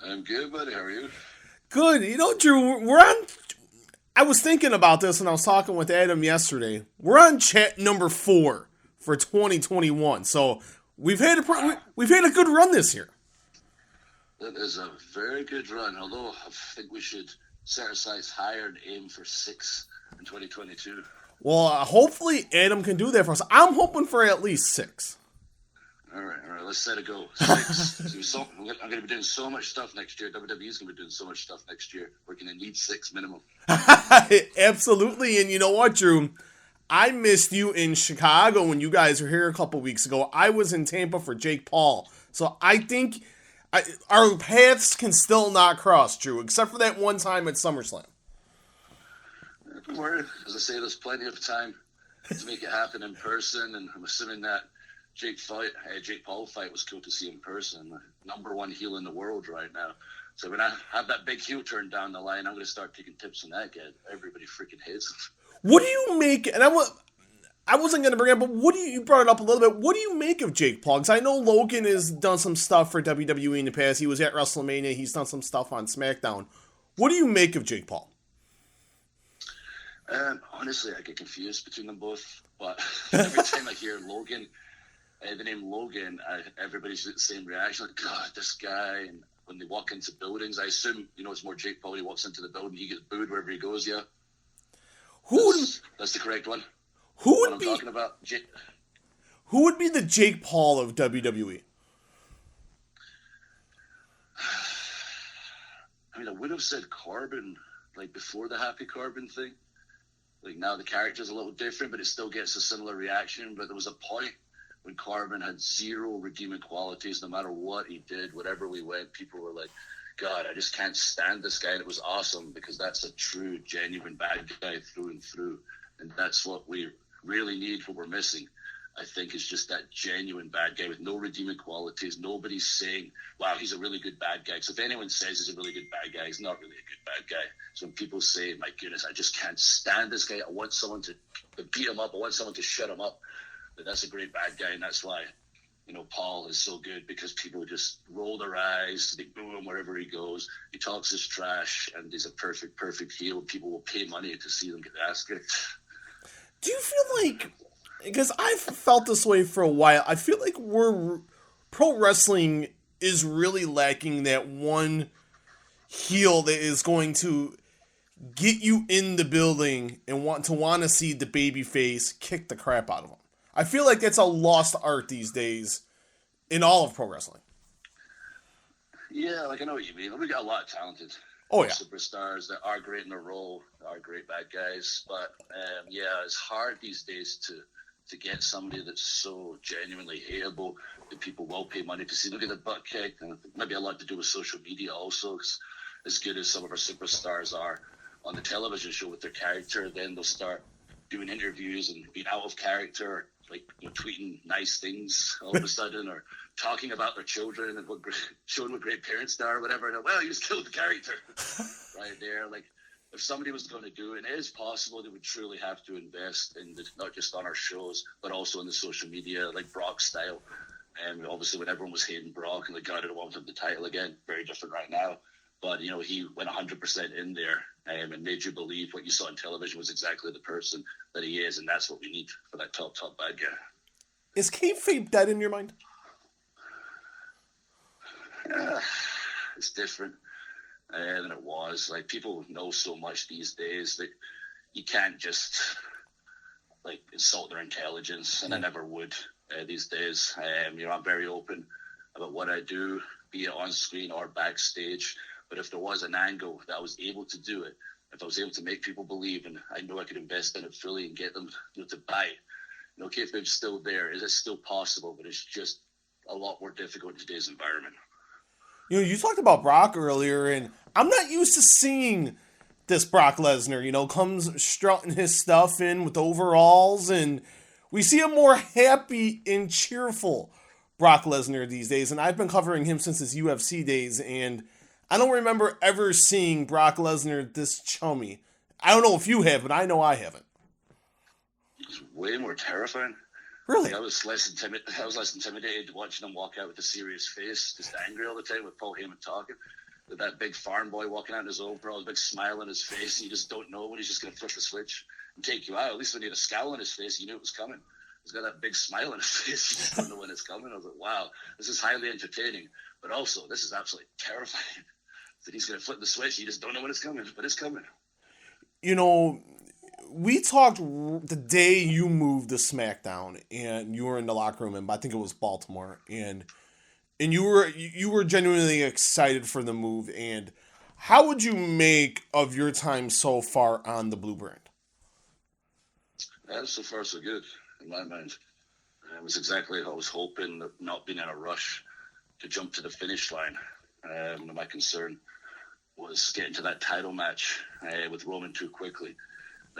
I'm good, buddy. How are you? Good. Drew, we're on. I was thinking about this and I was talking with Adam yesterday. We're on chat number 4 for 2021. So we've had a good run this year. That is a very good run. Although I think we should set our sights higher and aim for 6 in 2022. Well, hopefully Adam can do that for us. I'm hoping for at least 6. All right. Let's set a goal. 6. I'm going to be doing so much stuff next year. WWE's going to be doing so much stuff next year. We're going to need 6 minimum. Absolutely. And you know what, Drew? I missed you in Chicago when you guys were here a couple weeks ago. I was in Tampa for Jake Paul. So I think our paths can still not cross, Drew, except for that one time at SummerSlam. Don't worry. As I say, there's plenty of time to make it happen in person. And I'm assuming that Jake Paul fight was cool to see in person. Number one heel in the world right now. So when I have that big heel turn down the line, I'm going to start taking tips on that guy. Everybody freaking hates him. What do you make? And I wasn't going to bring it up, but you brought it up a little bit. What do you make of Jake Paul? Because I know Logan has done some stuff for WWE in the past. He was at WrestleMania. He's done some stuff on SmackDown. What do you make of Jake Paul? Honestly, I get confused between them both. But every time I hear Logan, the name Logan, everybody's the same reaction. Like, God, this guy. And when they walk into buildings, I assume, it's more Jake Paul. He walks into the building, he gets booed wherever he goes, yeah? That's the correct one. Who I'm talking about? Who would be the Jake Paul of WWE? I mean, I would have said Corbin, like before the Happy Corbin thing. Like now the character's a little different, but it still gets a similar reaction. But there was a point when Corbin had zero redeeming qualities. No matter what he did, whatever we went, people were like, God, I just can't stand this guy. And it was awesome because that's a true, genuine bad guy through and through. And that's what we really need, what we're missing, I think, is just that genuine bad guy with no redeeming qualities. Nobody's saying, wow, he's a really good bad guy. Because if anyone says he's a really good bad guy, he's not really a good bad guy. So when people say, my goodness, I just can't stand this guy. I want someone to beat him up. I want someone to shut him up. But that's a great bad guy. And that's why, Paul is so good, because people just roll their eyes. They boo him wherever he goes. He talks his trash, and he's a perfect heel. People will pay money to see them get ass kicked. Do you feel like, because I've felt this way for a while, I feel like pro wrestling is really lacking that one heel that is going to get you in the building and want to see the baby face kick the crap out of them. I feel like it's a lost art these days in all of pro wrestling. Yeah, like I know what you mean. We got a lot of talented superstars that are great in their role, are great bad guys. But it's hard these days to get somebody that's so genuinely hateable that people will pay money to see them get their butt kicked. And maybe a lot to do with social media also. As good as some of our superstars are on the television show with their character, then they'll start doing interviews and being out of character, like tweeting nice things all of a sudden, or talking about their children and showing what great parents they are, or whatever. And, well, you just killed the character right there. Like, if somebody was going to do it, and it is possible, they would truly have to invest in not just on our shows, but also in the social media, like Brock style. And obviously, when everyone was hating Brock and God, I don't want him the title again, very different right now. But, he went 100% in there and made you believe what you saw on television was exactly the person that he is. And that's what we need for that top bad guy. Is kayfabe dead in your mind? It's different than it was. Like, people know so much these days that you can't just, insult their intelligence. And I never would these days. I'm very open about what I do, be it on screen or backstage. But if there was an angle that I was able to do it, if I was able to make people believe, and I know I could invest in it fully and get them to buy it, kayfabe's still there. Is it still possible? But it's just a lot more difficult in today's environment. You talked about Brock earlier, and I'm not used to seeing this Brock Lesnar, comes strutting his stuff in with overalls, and we see a more happy and cheerful Brock Lesnar these days, and I've been covering him since his UFC days, and I don't remember ever seeing Brock Lesnar this chummy. I don't know if you have, but I know I haven't. It's way more terrifying. Really? I was less intimidated watching him walk out with a serious face, just angry all the time with Paul Heyman talking. with that big farm boy walking out in his overalls, a big smile on his face, and you just don't know when he's just going to flip the switch and take you out. At least when he had a scowl on his face, you knew it was coming. He's got that big smile on his face. You just don't know when it's coming. I was like, wow, this is highly entertaining. But also, this is absolutely terrifying that he's going to flip the switch. You just don't know when it's coming, but it's coming. You know, we talked the day you moved to SmackDown, and you were in the locker room, and I think it was Baltimore, and you were genuinely excited for the move. And how would you make of your time so far on the Blue Brand? So far, so good. In my mind, it was exactly how I was hoping, not being in a rush to jump to the finish line. My concern was getting to that title match with Roman too quickly.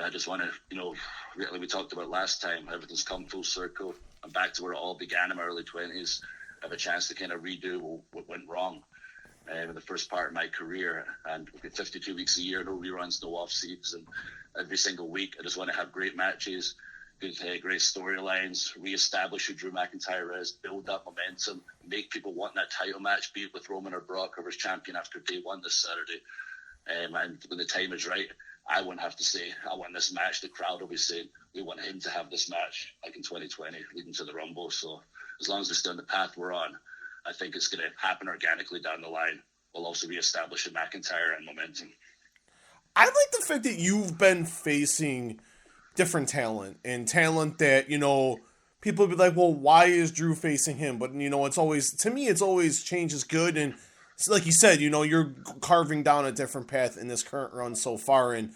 I just want to, like we talked about last time, everything's come full circle. I'm back to where it all began in my early 20s. I have a chance to kind of redo what went wrong in the first part of my career. And 52 weeks a year, no reruns, no off-season. Every single week, I just want to have great matches, great storylines, reestablish who Drew McIntyre is, build that momentum, make people want that title match, be it with Roman or Brock, whoever's champion after day one this Saturday. And when the time is right, I won't have to say, I want this match. The crowd will be saying, we want him to have this match, like in 2020, leading to the Rumble. So as long as we're still on the path we're on, I think it's going to happen organically down the line. We'll also reestablish McIntyre and momentum. I like the fact that you've been facing different talent, and talent that, people be like, well, why is Drew facing him? But, it's always, to me, it's always change is good. And like you said, you're carving down a different path in this current run so far. And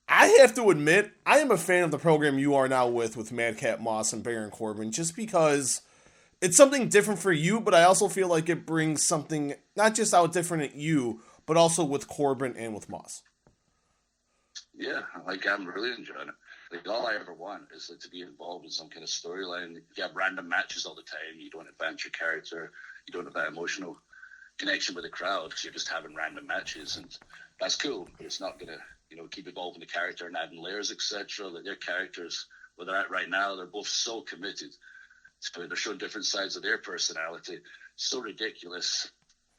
I have to admit, I am a fan of the program you are now with Madcap Moss and Baron Corbin, just because it's something different for you, but I also feel like it brings something not just out different at you, but also with Corbin and with Moss. Yeah, I'm really enjoying it. All I ever want is to be involved in some kind of storyline. You have random matches all the time. You don't advance your character. You don't have that emotional connection with the crowd because you're just having random matches, and that's cool. But it's not gonna, keep evolving the character and adding layers, etc. That their characters, where they're at right now, they're both so committed. They're showing different sides of their personality. So ridiculous.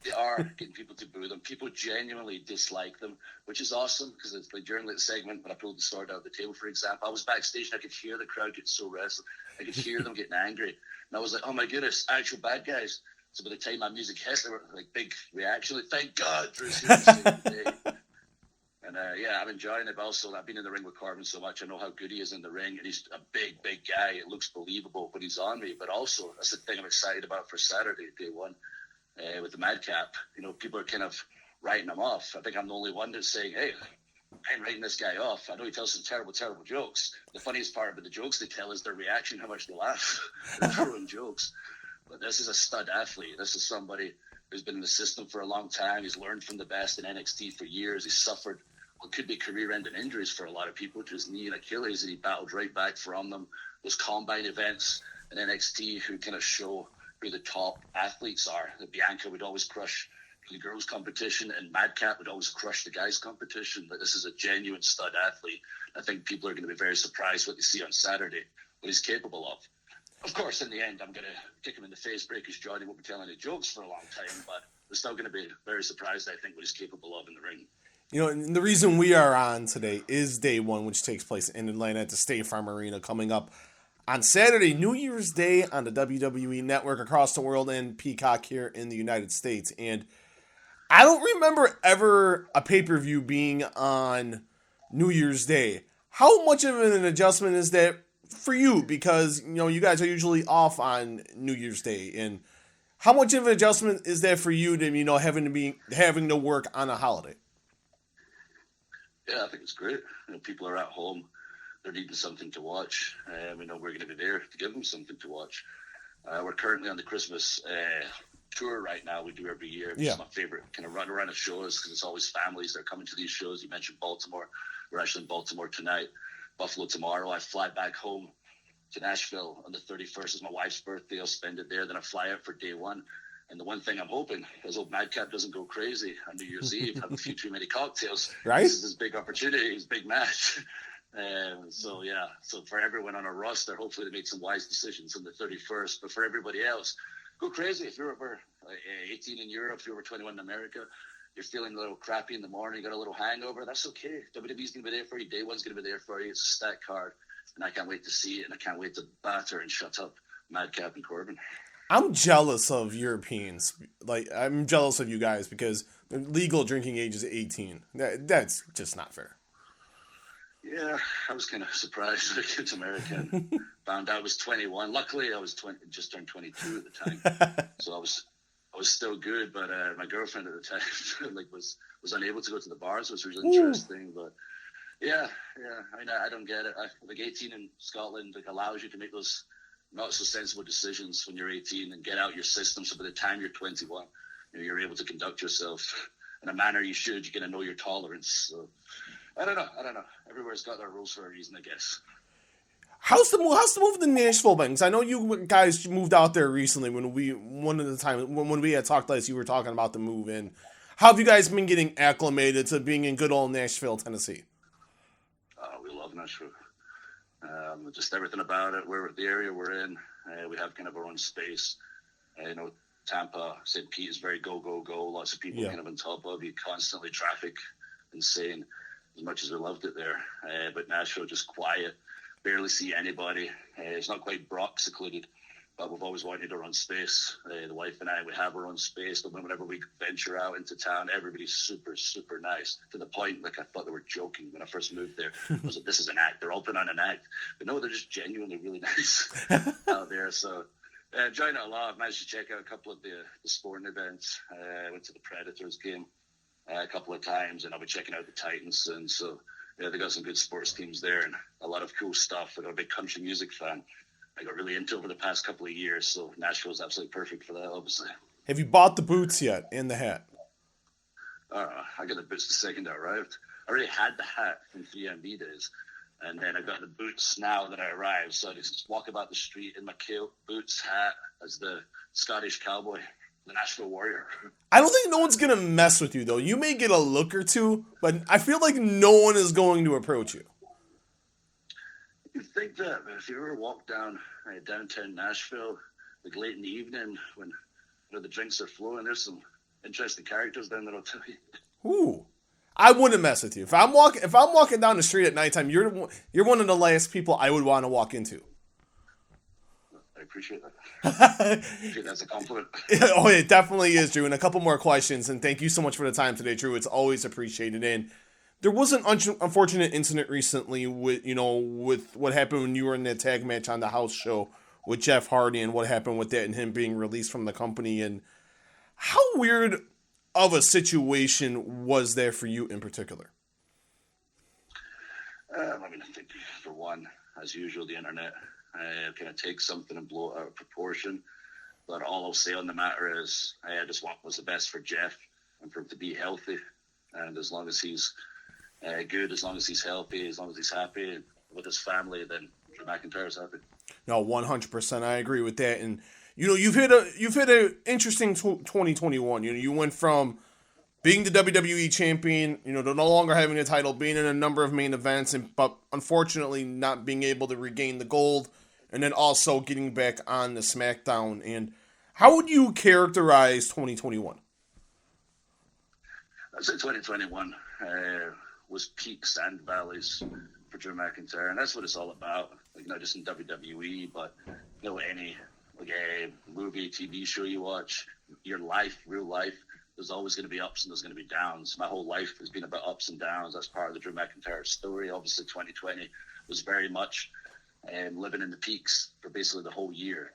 They are getting people to boo them. People genuinely dislike them, which is awesome because it's like during the segment when I pulled the sword out of the table, for example, I was backstage and I could hear the crowd get so restless. I could hear them getting angry. And I was like, oh my goodness, actual bad guys. So by the time my music hit, there were like big reaction. Like, thank God Drew's here to save the day. And I'm enjoying it. But also, I've been in the ring with Corbin so much. I know how good he is in the ring. And he's a big, big guy. It looks believable when he's on me. But also, that's the thing I'm excited about for Saturday, day one. With the Madcap, people are kind of writing him off. I think I'm the only one that's saying, hey, I ain't writing this guy off. I know he tells some terrible, terrible jokes. The funniest part about the jokes they tell is their reaction, how much they laugh. They're throwing jokes. But this is a stud athlete. This is somebody who's been in the system for a long time. He's learned from the best in NXT for years. He's suffered what could be career-ending injuries for a lot of people to his knee and Achilles, and he battled right back from them. Those combine events in NXT who kind of show who the top athletes are. Bianca would always crush the girls' competition, and Madcap would always crush the guys' competition. But this is a genuine stud athlete. I think people are going to be very surprised what they see on Saturday, what he's capable of. Of course, in the end, I'm going to kick him in the face, break his jaw, and he won't be telling any jokes for a long time, but we're still going to be very surprised, I think, what he's capable of in the ring. And the reason we are on today is day one, which takes place in Atlanta at the State Farm Arena, coming up on Saturday, New Year's Day, on the WWE Network across the world and Peacock here in the United States. And I don't remember ever a pay-per-view being on New Year's Day. How much of an adjustment is that for you? Because, you guys are usually off on New Year's Day. And how much of an adjustment is that for you to, having to work on a holiday? Yeah, I think it's great. People are at home. They're needing something to watch. We know we're going to be there to give them something to watch. We're currently on the Christmas tour right now. We do every year. It's my favorite kind of run around of shows because it's always families that are coming to these shows. You mentioned Baltimore. We're actually in Baltimore tonight. Buffalo tomorrow. I fly back home to Nashville on the 31st. It's my wife's birthday. I'll spend it there. Then I fly out for day one. And the one thing I'm hoping is Madcap doesn't go crazy on New Year's Eve, have a few too many cocktails. Right? This is his big opportunity, his big match. So for everyone on our roster, hopefully they make some wise decisions on the 31st. But for everybody else, Go crazy. If you're over 18 in Europe, if you're over 21 in America, you're feeling a little crappy in the morning, you got a little hangover, that's okay. WWE's going to be there for you. Day one's going to be there for you. It's a stat card. And I can't wait to see it, and I can't wait to batter and shut up Madcap and Corbin. I'm jealous of Europeans. Like, I'm jealous of you guys because the legal drinking age is 18. That's just not fair. Yeah, I was kind of surprised when I came to America and found out I was 21. Luckily, I was just turned 22 at the time, so I was still good. But my girlfriend at the time was unable to go to the bars, which was really interesting. But yeah. I mean, I don't get it. 18 in Scotland allows you to make those not so sensible decisions when you're 18 and get out your system. So by the time you're 21, you're able to conduct yourself in a manner you should. You're going to know your tolerance. So I don't know. Everywhere's got their rules for a reason, I guess. How's the move to Nashville been? Because I know you guys moved out there recently. When we had talked last, you were talking about the move in. How have you guys been getting acclimated to being in good old Nashville, Tennessee? Oh, we love Nashville. Just everything about it. The area we're in. We have kind of our own space. Tampa, St. Pete is very go. Lots of people kind of on top of you. Constantly traffic, insane. As much as we loved it there, but Nashville just quiet. Barely see anybody. It's not quite Brock secluded, but we've always wanted our own space. The wife and I, we have our own space, but whenever we venture out into town, everybody's super, super nice. To the point, I thought they were joking when I first moved there. I was like, this is an act. They're all putting on an act. But no, they're just genuinely really nice out there. So enjoying it a lot. I've managed to check out a couple of the sporting events. I went to the Predators game a couple of times, and I'll be checking out the Titans. And so, they got some good sports teams there and a lot of cool stuff. I got a big country music fan. I got really into over the past couple of years, so Nashville's absolutely perfect for that, obviously. Have you bought the boots yet and the hat? I got the boots the second I arrived. I already had the hat from 3MB days, and then I got the boots now that I arrived. So I just walk about the street in my kilt, boots, hat, as the Scottish cowboy, the Nashville warrior. I don't think no one's going to mess with you, though. You may get a look or two, but I feel like no one is going to approach you. You think that, but if you ever walk down downtown Nashville, late in the evening when the drinks are flowing, there's some interesting characters down there, I'll tell you. Ooh. I wouldn't mess with you. If I'm walking down the street at nighttime, you're one of the last people I would want to walk into. I appreciate that. That's a compliment. Oh, it definitely is, Drew. And a couple more questions, and thank you so much for the time today, Drew. It's always appreciated. And there was an unfortunate incident recently with what happened when you were in that tag match on the house show with Jeff Hardy and what happened with that and him being released from the company. And how weird of a situation was that for you in particular? I think for one, as usual, the internet kind of takes something and blow it out of proportion. But all I'll say on the matter is I just want what's the best for Jeff and for him to be healthy. And as long as he's good, as long as he's healthy, as long as he's happy with his family, then Drew McIntyre's happy. No, 100%. I agree with that. And you've hit an interesting 2021. You went from being the WWE champion, to no longer having a title, being in a number of main events, but unfortunately not being able to regain the gold, and then also getting back on the SmackDown. And how would you characterize 2021? I'd say 2021 was peaks and valleys for Drew McIntyre, and that's what it's all about. Not just in WWE, but any a movie, TV show you watch, your life, real life. There's always going to be ups and there's going to be downs. My whole life has been about ups and downs. That's part of the Drew McIntyre story. Obviously, 2020 was very much living in the peaks for basically the whole year.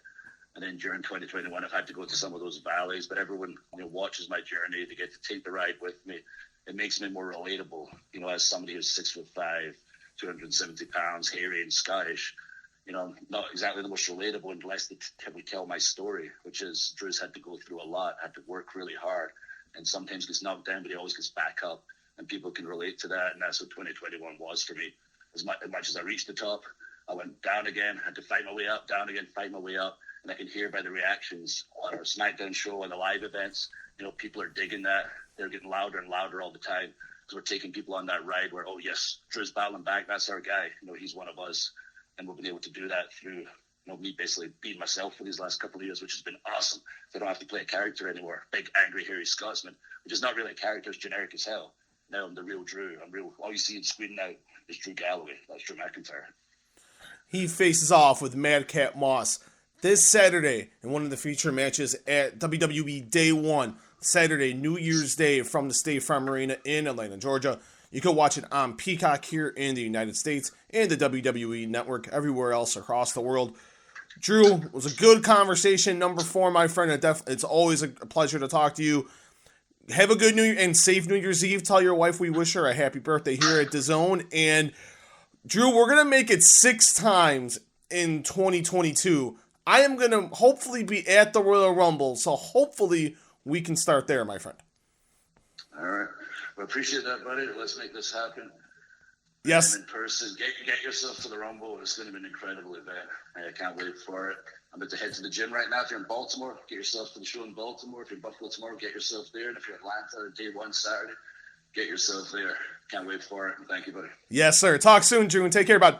And then during 2021, I've had to go to some of those valleys. But everyone watches my journey. They get to take the ride with me. It makes me more relatable. As somebody who's 6'5", 270 pounds, hairy and Scottish. Not exactly the most relatable unless we tell my story, which is Drew's had to go through a lot, had to work really hard, and sometimes gets knocked down, but he always gets back up, and people can relate to that, and that's what 2021 was for me. As much as I reached the top, I went down again, had to fight my way up, down again, fight my way up, and I can hear by the reactions on our SmackDown show and the live events, people are digging that. They're getting louder and louder all the time, because we're taking people on that ride where, oh yes, Drew's battling back, that's our guy, he's one of us. And we've been able to do that through me basically being myself for these last couple of years, which has been awesome. I don't have to play a character anymore. Big, angry, hairy Scotsman, which is not really a character. It's generic as hell. Now I'm the real Drew. All you see on screen now is Drew Galloway. That's Drew McIntyre. He faces off with Madcap Moss this Saturday in one of the feature matches at WWE Day 1, Saturday, New Year's Day, from the State Farm Arena in Atlanta, Georgia. You can watch it on Peacock here in the United States and the WWE Network everywhere else across the world. Drew, it was a good conversation. Number 4, my friend. It's always a pleasure to talk to you. Have a good New Year and safe New Year's Eve. Tell your wife we wish her a happy birthday here at DAZN. And Drew, we're going to make it 6 times in 2022. I am going to hopefully be at the Royal Rumble, so hopefully we can start there, my friend. All right. Well, appreciate that, buddy. Let's make this happen. Yes. In person. Get yourself to the Rumble. It's going to be an incredible event. I can't wait for it. I'm about to head to the gym right now. If you're in Baltimore, get yourself to the show in Baltimore. If you're in Buffalo tomorrow, get yourself there. And if you're in Atlanta, Day 1 Saturday, get yourself there. Can't wait for it. And thank you, buddy. Yes, sir. Talk soon, Drew, and take care, bud.